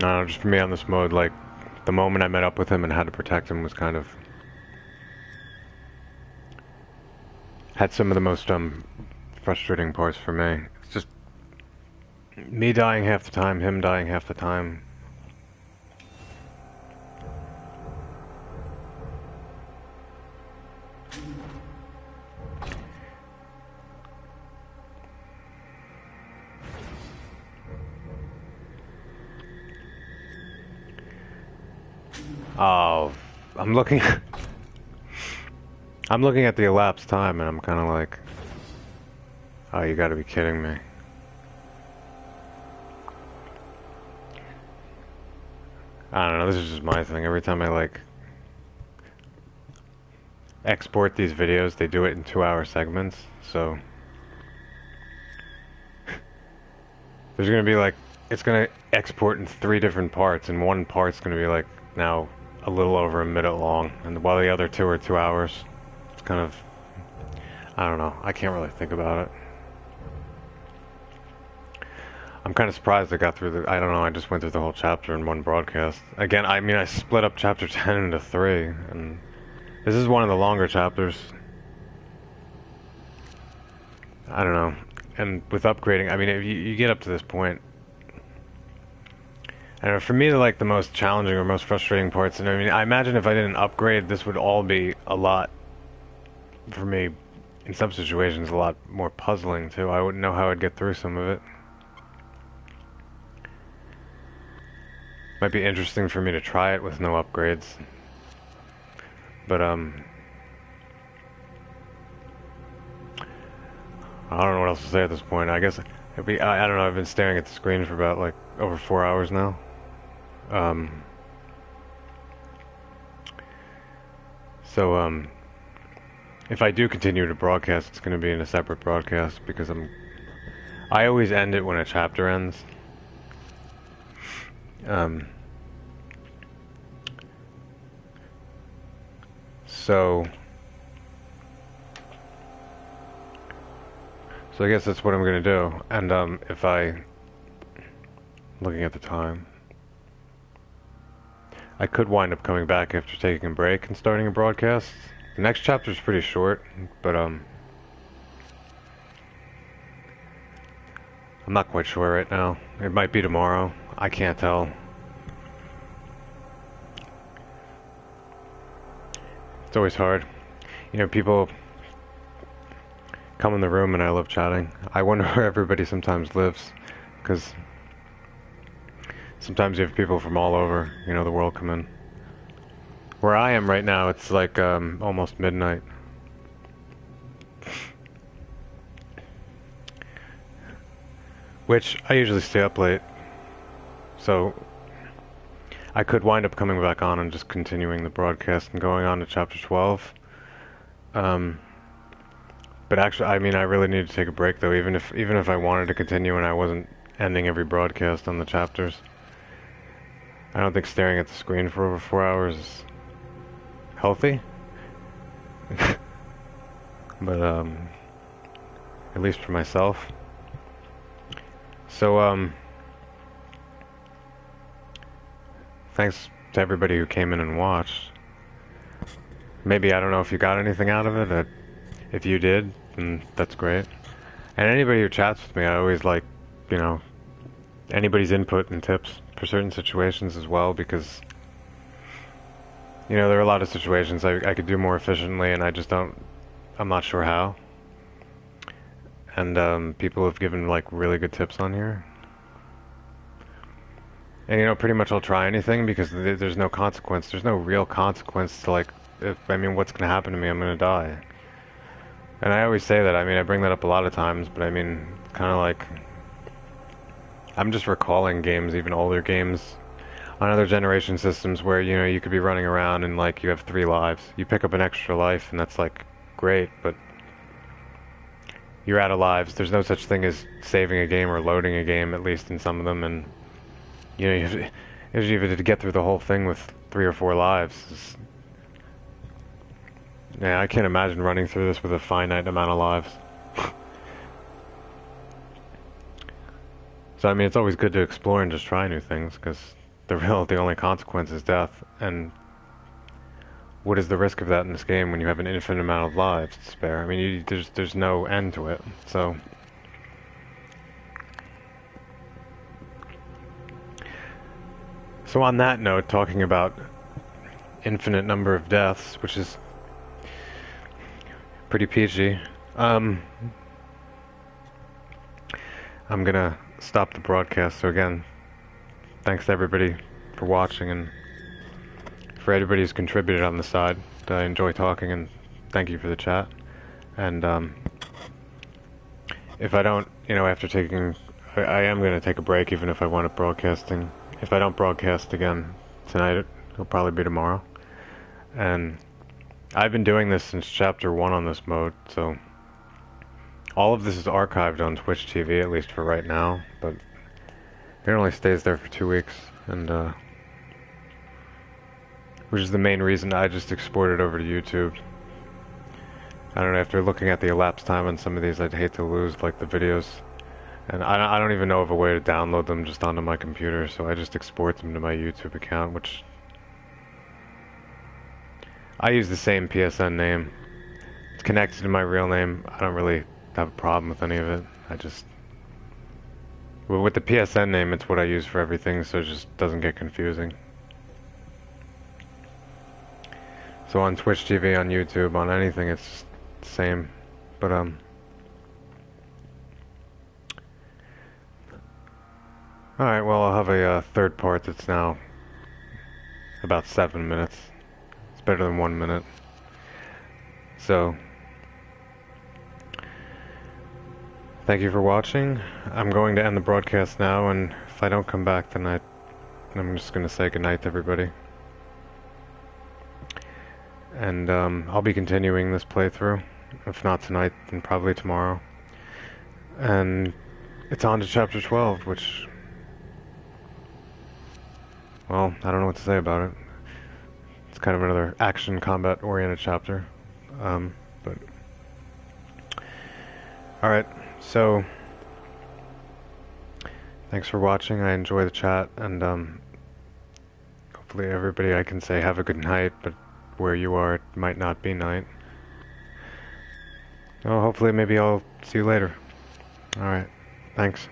No, just for me on this mode, like, the moment I met up with him and had to protect him was kind of... had some of the most, frustrating parts for me. It's just me dying half the time, him dying half the time. Oh, I'm looking... I'm looking at the elapsed time and I'm kind of like... Oh, you gotta be kidding me. I don't know, this is just my thing. Every time I, like... export these videos, they do it in 2-hour segments, so... There's gonna be, like... It's gonna export in 3 different parts, and one part's gonna be, like, now a little over a minute long, and while the other 2 are 2 hours. It's kind of... I don't know, I can't really think about it. I'm kind of surprised I got through the... I don't know, I just went through the whole chapter in one broadcast. Again, I mean, I split up chapter 10 into 3, and... This is one of the longer chapters. I don't know. And with upgrading, I mean, if you get up to this point... I don't know, for me, like, the most challenging or most frustrating parts, and I mean, I imagine if I didn't upgrade, this would all be a lot, for me, in some situations, a lot more puzzling, too. I wouldn't know how I'd get through some of it. Might be interesting for me to try it with no upgrades. But, I don't know what else to say at this point. I guess, I don't know, I've been staring at the screen for about, like, over 4 hours now. So, if I do continue to broadcast, it's going to be in a separate broadcast, because I always end it when a chapter ends. So I guess that's what I'm gonna do. And if looking at the time, I could wind up coming back after taking a break and starting a broadcast. The next chapter is pretty short, but I'm not quite sure right now. It might be tomorrow. I can't tell. It's always hard. You know, people come in the room and I love chatting. I wonder where everybody sometimes lives, because sometimes you have people from all over, you know, the world come in. Where I am right now, it's like almost midnight. Which, I usually stay up late. So, I could wind up coming back on and just continuing the broadcast and going on to chapter 12. But actually, I mean, I really need to take a break though, even if I wanted to continue and I wasn't ending every broadcast on the chapters. I don't think staring at the screen for over 4 hours is healthy. But, at least for myself. So, thanks to everybody who came in and watched. Maybe, I don't know if you got anything out of it. If you did, then that's great. And anybody who chats with me, I always like, you know, anybody's input and tips for certain situations as well, because, you know, there are a lot of situations I could do more efficiently, and I just don't, I'm not sure how. And people have given, like, really good tips on here. And, you know, pretty much I'll try anything, because there's no consequence. There's no real consequence to, like, I mean, what's gonna happen to me? I'm gonna die. And I always say that, I mean, I bring that up a lot of times, but I mean, kind of like, I'm just recalling games, even older games, on other generation systems where, you know, you could be running around and, like, you have 3 lives. You pick up an extra life, and that's, like, great, but you're out of lives. There's no such thing as saving a game or loading a game, at least in some of them, and, you know, you have to get through the whole thing with 3 or 4 lives. Yeah, I can't imagine running through this with a finite amount of lives. So, I mean, it's always good to explore and just try new things, because the only consequence is death. And what is the risk of that in this game when you have an infinite amount of lives to spare? I mean, there's no end to it. So on that note, talking about infinite number of deaths, which is pretty peachy, I'm gonna stop the broadcast. So again, thanks to everybody for watching, and for everybody who's contributed on the side. I enjoy talking, and thank you for the chat. And if I don't, after taking, I am going to take a break, even if I want it broadcasting. If I don't broadcast again tonight, it'll probably be tomorrow. And I've been doing this since chapter 1 on this mode, so all of this is archived on Twitch TV, at least for right now, but it only stays there for 2 weeks, and which is the main reason I just exported over to YouTube. I don't know, after looking at the elapsed time on some of these, I'd hate to lose like the videos. And I don't even know of a way to download them just onto my computer, so I just export them to my YouTube account, which I use the same PSN name. It's connected to my real name. I don't really have a problem with any of it. Well, with the PSN name, it's what I use for everything, so it just doesn't get confusing. So on Twitch TV, on YouTube, on anything, it's just the same. But alright, well, I'll have a third part that's now about 7 minutes. It's better than 1 minute. So, thank you for watching. I'm going to end the broadcast now, and if I don't come back tonight, I'm just going to say goodnight to everybody. And I'll be continuing this playthrough. If not tonight, then probably tomorrow. And it's on to chapter 12, which, well, I don't know what to say about it. It's kind of another action combat oriented chapter. But alright, so thanks for watching. I enjoy the chat, and hopefully everybody, I can say have a good night, but where you are, it might not be night. Well, hopefully maybe I'll see you later. Alright, thanks.